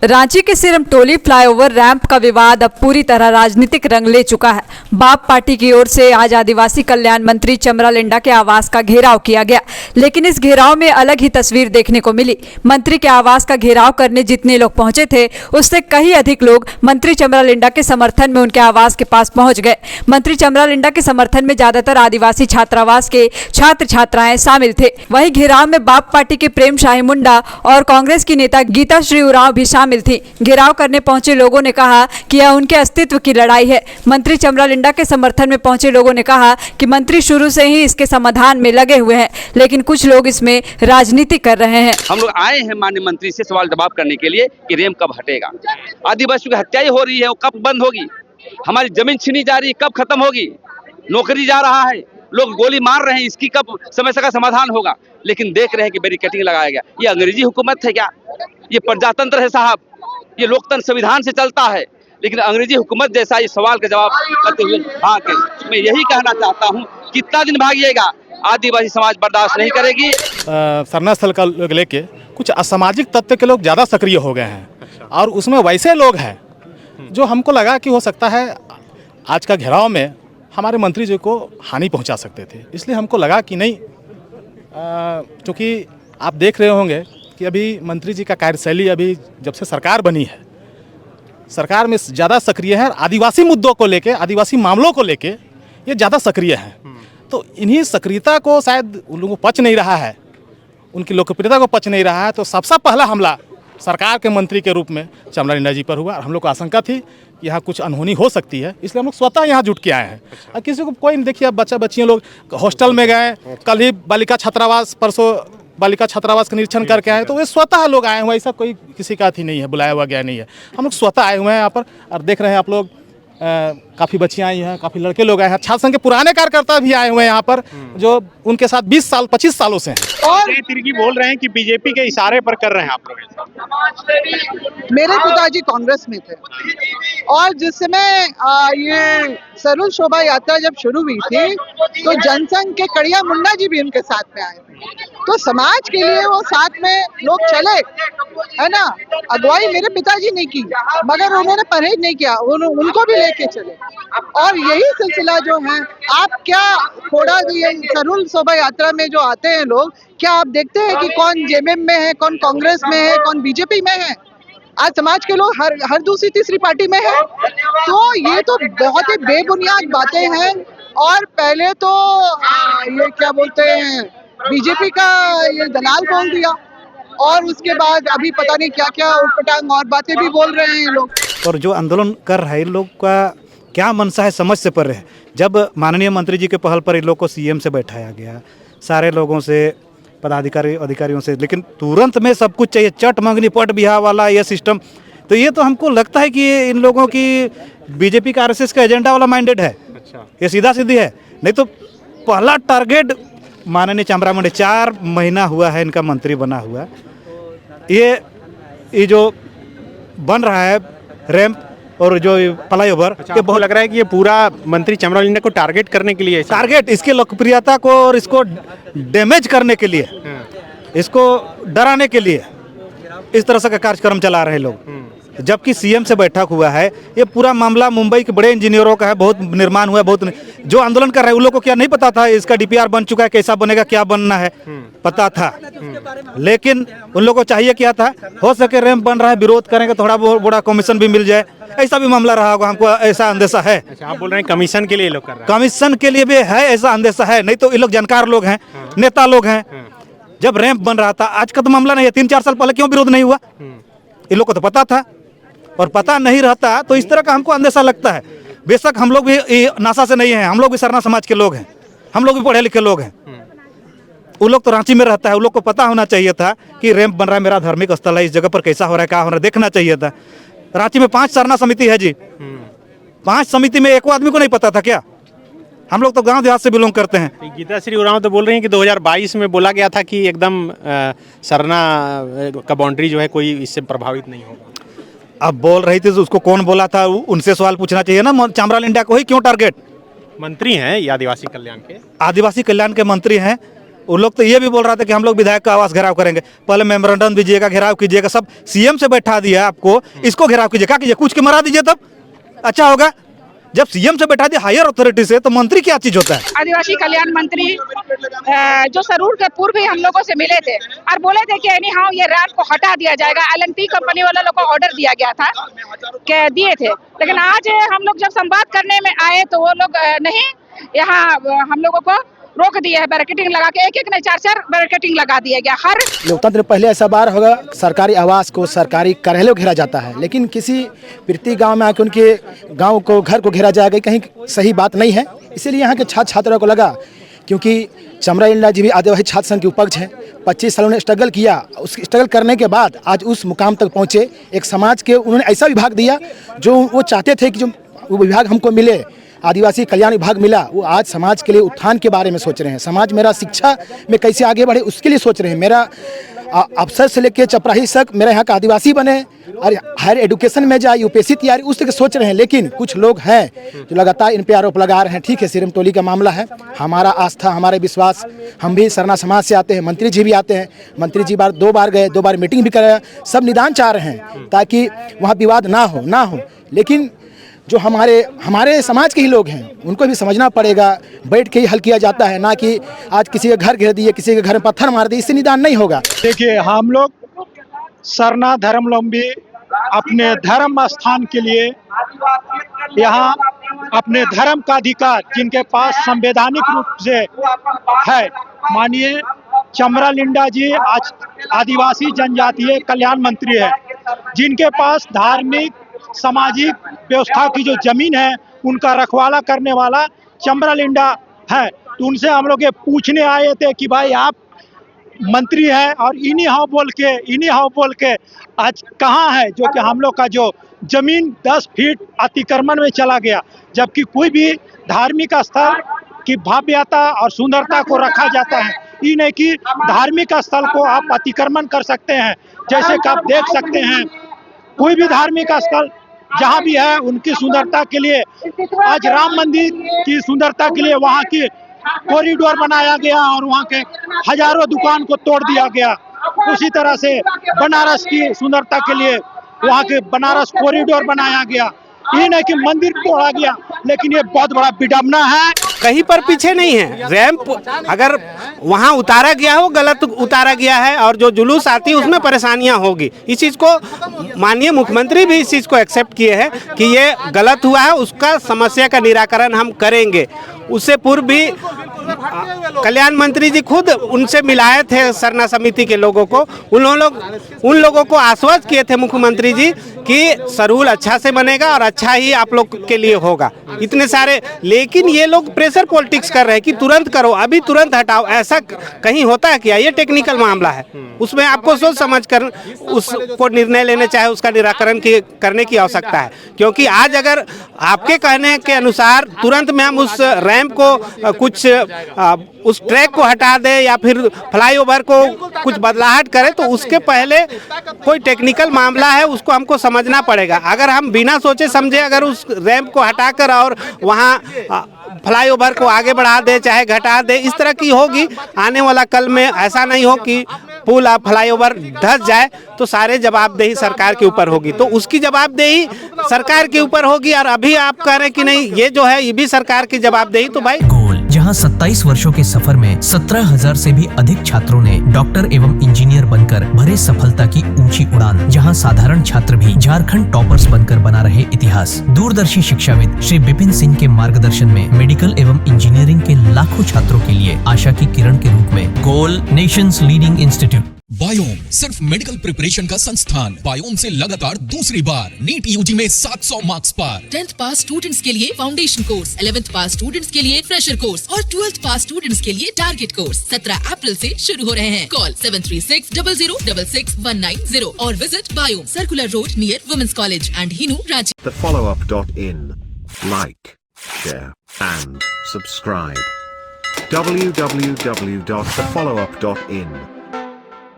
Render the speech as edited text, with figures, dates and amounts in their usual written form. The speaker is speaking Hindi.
रांची के सिरमटोली फ्लाईओवर रैंप का विवाद अब पूरी तरह राजनीतिक रंग ले चुका है। बाप पार्टी की ओर से आज आदिवासी कल्याण मंत्री चमरा लिंडा के आवास का घेराव किया गया, लेकिन इस घेराव में अलग ही तस्वीर देखने को मिली। मंत्री के आवास का घेराव करने जितने लोग पहुंचे थे, उससे कहीं अधिक लोग मंत्री चमरा लिंडा के समर्थन में उनके आवास के पास पहुंच गए। मंत्री चमरा लिंडा के समर्थन में ज्यादातर आदिवासी छात्रावास के छात्र छात्राएं शामिल थे। वहीं घेराव में बाप पार्टी के प्रेम शाही मुंडा और कांग्रेस की नेता गीता श्री उरांव भी शामिल थी। घेराव करने पहुंचे लोगों ने कहा कि यह उनके अस्तित्व की लड़ाई है। मंत्री चमरा लिंडा के समर्थन में पहुंचे लोगों ने कहा कि मंत्री शुरू से ही इसके समाधान में लगे हुए हैं, लेकिन कुछ लोग इसमें राजनीति कर रहे हैं। हम लोग आए हैं माननीय मंत्री से सवाल जवाब करने के लिए कि रैंप कब हटेगा। आदिवासियों की हत्याएं हो रही है, वो कब बंद होगी? हमारी जमीन छीनी जा रही है, कब खत्म होगी? नौकरी जा रहा है, लोग गोली मार रहे हैं, इसकी कब समस्या का समाधान होगा? लेकिन देख रहे हैं कि बैरिकेडिंग लगाया गया। ये अंग्रेजी हुकूमत है क्या? ये प्रजातंत्र है साहब, ये लोकतंत्र संविधान से चलता है, लेकिन अंग्रेजी हुकूमत जैसा ये सवाल का जवाब करते हुए भाग गए। मैं यही कहना चाहता हूँ, कितना दिन भागिएगा? आदिवासी समाज बर्दाश्त नहीं करेगी। सरना स्थल का लेके कुछ असामाजिक तत्व के लोग ज़्यादा सक्रिय हो गए हैं और उसमें वैसे लोग हैं जो हमको लगा कि हो सकता है आज का घेराव में हमारे मंत्री जी को हानि पहुंचा सकते थे। इसलिए हमको लगा कि नहीं, क्योंकि आप देख रहे होंगे कि अभी मंत्री जी का कार्यशैली अभी जब से सरकार बनी है, सरकार में ज़्यादा सक्रिय है। आदिवासी मुद्दों को लेके, आदिवासी मामलों को लेके ये ज़्यादा सक्रिय हैं। तो इन्हीं सक्रियता को शायद उन लोगों को पच नहीं रहा है, उनकी लोकप्रियता को पच नहीं रहा है। तो सबसे पहला हमला सरकार के मंत्री के रूप में चमरा लिंडा जी पर हुआ। हम लोग को आशंका थी कि यहाँ कुछ अनहोनी हो सकती है, इसलिए हम लोग स्वतः यहाँ जुट के आए हैं। और किसी को कोई नहीं, देखिए अब बच्चियाँ लोग हॉस्टल में गए, कल ही बालिका छात्रावास, परसों बालिका छात्रावास का निरीक्षण करके आए, तो वे स्वतः लोग आए हुए हैं। ऐसा कोई किसी का अथी नहीं है, बुलाया हुआ गया नहीं है। हम लोग स्वतः आए हुए हैं यहाँ पर और देख रहे हैं आप लोग, काफ़ी बच्चियाँ आई हैं, काफ़ी लड़के लोग आए हैं, छात्र संघ के पुराने कार्यकर्ता भी आए हुए हैं यहाँ पर, जो उनके साथ 20 साल 25 सालों से हैं। और तिरकी बोल रहे हैं कि बीजेपी के इशारे पर कर रहे हैं आप लोग। मेरे पिताजी कांग्रेस में थे और जिस समय ये सरुल शोभा यात्रा जब शुरू हुई थी तो जनसंघ के कड़िया मुंडा जी भी उनके साथ में आए थे। तो समाज के लिए वो साथ में लोग चले, है ना। अगुवाई मेरे पिताजी ने की, मगर उन्होंने परहेज नहीं किया, उनको भी लेके चले। और यही सिलसिला जो है, आप क्या थोड़ा ये सरुल शोभा यात्रा में जो आते हैं लोग, क्या आप देखते हैं कि कौन जेएमएम में है, कौन कांग्रेस में है, कौन बीजेपी में है? आज समाज के लोग हर दूसरी तीसरी पार्टी में है। तो ये तो बहुत ही बेबुनियाद बातें हैं। और पहले तो ये क्या बोलते हैं, बीजेपी का ये दलाल बोल दिया, और उसके बाद अभी पता नहीं क्या क्या उटपटांग और बातें भी बोल रहे हैं ये लोग। और जो आंदोलन कर रहे हैं इन लोग का क्या मनसा है समझ से परे है। जब माननीय मंत्री जी के पहल पर इन लोग को सीएम से बैठाया गया, सारे लोगों से, अधिकारियों से, लेकिन तुरंत में सब कुछ चाहिए, चट मंगनी पट बिहा वाला ये सिस्टम। तो ये तो हमको लगता है कि इन लोगों की बीजेपी का आरएसएस का एजेंडा वाला माइंडेड है। ये सीधा सीधी है। नहीं तो पहला टारगेट माननीय चमरा मुंडा, 4 महीना हुआ है इनका मंत्री बना हुआ। ये जो बन रहा है रैंप और जो फ्लाईओवर, ये बहुत लग रहा है कि ये पूरा मंत्री चमरा लिंडा को टारगेट करने के लिए, टारगेट इसकी लोकप्रियता को और इसको डैमेज करने के लिए, इसको डराने के लिए इस तरह से का कार्यक्रम चला रहे हैं लोग। जबकि सीएम से बैठक हुआ है, ये पूरा मामला मुंबई के बड़े इंजीनियरों का है, बहुत निर्माण हुआ है, बहुत जो आंदोलन कर रहे हैं उन लोगों को क्या नहीं पता था इसका डीपीआर बन चुका है, कैसा बनेगा, क्या बनना है, पता था। लेकिन उन लोगों को चाहिए क्या था, हो सके रैंप बन रहा है, विरोध करेंगे, थोड़ा बहुत बड़ा कमीशन भी मिल जाए, ऐसा भी मामला रहा होगा, हमको ऐसा अंदेशा है। अच्छा, आप बोल रहे हैं कमीशन के लिए लोग कर रहे हैं? कमीशन के लिए भी है, ऐसा अंदेशा है। नहीं तो ये लोग जानकार लोग हैं, नेता लोग हैं। जब रैंप बन रहा था, आज का तो मामला नहीं है, 3-4 साल पहले क्यों विरोध नहीं हुआ? इन लोग को तो पता था, और पता नहीं रहता तो इस तरह का हमको अंदेशा लगता है। बेशक हम लोग भी नासा से नहीं हैं, हम लोग भी सरना समाज के लोग हैं, हम लोग भी पढ़े लिखे लोग हैं। उन लोग तो रांची में रहता है, उन लोग को पता होना चाहिए था कि रैंप बन रहा है, मेरा धार्मिक स्थल है, इस जगह पर कैसा हो रहा है, क्या हो रहा है, देखना चाहिए था। रांची में 5 सरना समिति है जी, 5 समिति में एको आदमी को नहीं पता था क्या? हम लोग तो गांव देहात से बिलोंग करते हैं। गीता श्री उरांव तो बोल रही हैं कि 2022 में बोला गया था कि एकदम सरना का बाउंड्री जो है कोई इससे प्रभावित नहीं होगा। अब बोल रही थी तो उसको कौन बोला था, उनसे सवाल पूछना चाहिए ना। चमरा लिंडा को ही क्यों टारगेट? मंत्री हैं ये आदिवासी कल्याण के, आदिवासी कल्याण के मंत्री हैं, वो लोग तो ये भी बोल रहा था कि हम लोग विधायक का आवास घेराव करेंगे। पहले मेमोरेंडम दीजिएगा, घेराव कीजिएगा, सब सीएम से बैठा दिया आपको, इसको घेराव कीजिए, क्या कीजिए, कुछ के मरा दीजिए, तब अच्छा होगा। जब सीएम से बैठा दिया हायर अथॉरिटी से, तो मंत्री क्या चीज होता है? आदिवासी कल्याण मंत्री जो सरूर के पूर्व ही हम लोगों से मिले थे और बोले थे कि एनी हाउ ये रैंप को हटा दिया जाएगा। एलएनटी कंपनी वाला लोग को ऑर्डर दिया गया था कि दिए थे, लेकिन आज हम लोग जब संवाद करने में आए तो वो लोग नहीं, यहाँ हम लोगों को रोक दिया है, बैरिकेडिंग लगा के, एक नहीं 4-4 बैरिकेडिंग लगा दिया गया। हर लोकतंत्र पहले ऐसा बार होगा सरकारी आवास को, सरकारी कार्यालय को घेरा जाता है, लेकिन किसी प्रति गांव में आके उनके गांव को, घर को घेरा जाएगा, कहीं सही बात नहीं है। इसीलिए यहाँ के छात्र छात्राओं को लगा, क्योंकि चमरा लिंडा जी भी आदिवासी छात्र संघ के उपज हैं, 25 सालों ने स्ट्रगल किया, उस स्ट्रगल करने के बाद आज उस मुकाम तक पहुँचे। एक समाज के उन्होंने ऐसा विभाग दिया जो वो चाहते थे कि जो वो विभाग हमको मिले, आदिवासी कल्याण विभाग मिला, वो आज समाज के लिए उत्थान के बारे में सोच रहे हैं। समाज मेरा शिक्षा में कैसे आगे बढ़े उसके लिए सोच रहे हैं। मेरा अफसर से लेकर चपराही तक मेरा यहाँ का आदिवासी बने और हायर एजुकेशन में जाए, यूपीएससी तैयारी उस तक सोच रहे हैं। लेकिन कुछ लोग हैं जो लगातार इन पे आरोप लगा रहे हैं। ठीक है, सिरम टोली का मामला है, हमारा आस्था, हमारे विश्वास, हम भी सरना समाज से आते हैं, मंत्री जी भी आते हैं, मंत्री जी 2 बार गए, 2 बार मीटिंग भी कराया, सब निदान चाह रहे हैं ताकि वहाँ विवाद ना हो। लेकिन जो हमारे समाज के ही लोग हैं उनको भी समझना पड़ेगा, बैठ के ही हल किया जाता है, ना कि आज किसी के घर घेर दिए, किसी के घर में पत्थर मार दिए, इससे निदान नहीं होगा। देखिए, हम लोग सरना धर्मावलंबी अपने धर्म स्थान के लिए यहाँ अपने धर्म का अधिकार जिनके पास संवैधानिक रूप से है, मानिए चमरा लिंडा जी आज आदिवासी जनजातीय कल्याण मंत्री है, जिनके पास धार्मिक सामाजिक व्यवस्था की जो जमीन है उनका रखवाला करने वाला चमरा लिंडा है। तो उनसे हम लोग ये पूछने आए थे कि भाई आप मंत्री हैं और इन्हीं हाव बोल के आज कहाँ है, जो कि हम लोग का जो जमीन 10 फीट अतिक्रमण में चला गया, जबकि कोई भी धार्मिक स्थल की भव्यता और सुंदरता को रखा जाता है। ये नहीं कि धार्मिक स्थल को आप अतिक्रमण कर सकते हैं। जैसे कि आप देख सकते हैं, कोई भी धार्मिक स्थल जहाँ भी है उनकी सुंदरता के लिए, आज राम मंदिर की सुंदरता के लिए वहाँ की कॉरिडोर बनाया गया और वहाँ के हजारों दुकान को तोड़ दिया गया। उसी तरह से बनारस की सुंदरता के लिए वहाँ के बनारस कॉरिडोर बनाया गया। ये नहीं कि मंदिर तोड़ा गया, लेकिन ये बहुत बड़ा विडंबना है। कहीं पर पीछे नहीं है। रैंप अगर वहाँ उतारा गया हो, गलत उतारा गया है और जो जुलूस आती है उसमें परेशानियां होगी। इस चीज़ को माननीय मुख्यमंत्री भी इस चीज़ को एक्सेप्ट किए हैं कि ये गलत हुआ है, उसका समस्या का निराकरण हम करेंगे। उससे पूर्व भी कल्याण मंत्री जी खुद उनसे मिलाए थे सरना समिति के लोगों को। उन लोगों को आश्वस्त किए थे मुख्यमंत्री जी कि सरूल अच्छा से बनेगा और अच्छा ही आप लोग के लिए होगा। इतने सारे, लेकिन ये लोग प्रेशर पॉलिटिक्स कर रहे हैं कि तुरंत करो, अभी तुरंत हटाओ। ऐसा कहीं होता है क्या? ये टेक्निकल मामला है, उसमें आपको सोच समझ कर उसको निर्णय लेने चाहे उसका निराकरण करने की आवश्यकता है। क्योंकि आज अगर आपके कहने के अनुसार तुरंत में हम उस रैंप को कुछ उस ट्रैक को हटा दे या फिर फ्लाईओवर को कुछ बदलाहट करें, तो उसके पहले कोई टेक्निकल मामला है, उसको हमको समझना पड़ेगा। अगर हम बिना सोचे समझे अगर उस रैंप को हटाकर और वहाँ फ्लाईओवर को आगे बढ़ा दे चाहे घटा दे, इस तरह की होगी। आने वाला कल में ऐसा नहीं हो कि पुल या फ्लाईओवर धस जाए तो सारे जवाबदेही सरकार के ऊपर होगी, तो उसकी जवाबदेही सरकार के ऊपर होगी। और अभी आप कह रहे हैं कि नहीं, ये जो है ये भी सरकार की जवाबदेही, तो भाई जहां 27 वर्षों के सफर में 17,000 से भी अधिक छात्रों ने डॉक्टर एवं इंजीनियर बनकर भरे सफलता की ऊंची उड़ान, जहां साधारण छात्र भी झारखंड टॉपर्स बनकर बना रहे इतिहास। दूरदर्शी शिक्षाविद श्री विपिन सिंह के मार्गदर्शन में मेडिकल एवं इंजीनियरिंग के लाखों छात्रों के लिए आशा की किरण के रूप में गोल नेशंस लीडिंग इंस्टीट्यूट। बायोम सिर्फ मेडिकल प्रिपरेशन का संस्थान। बायोम से लगातार दूसरी बार नीट यूजी में 700 मार्क्स पार। 10th पास स्टूडेंट्स के लिए फाउंडेशन कोर्स, 11th पास स्टूडेंट्स के लिए फ्रेशर कोर्स और 12th पास स्टूडेंट्स के लिए टारगेट कोर्स 17 अप्रैल से शुरू हो रहे हैं। कॉल 7360066190 और विजिट बायोम, circular road near women's college and Hinoo, Ranchi. TheFollowUp.in. Like, share and subscribe. www.thefollowup.in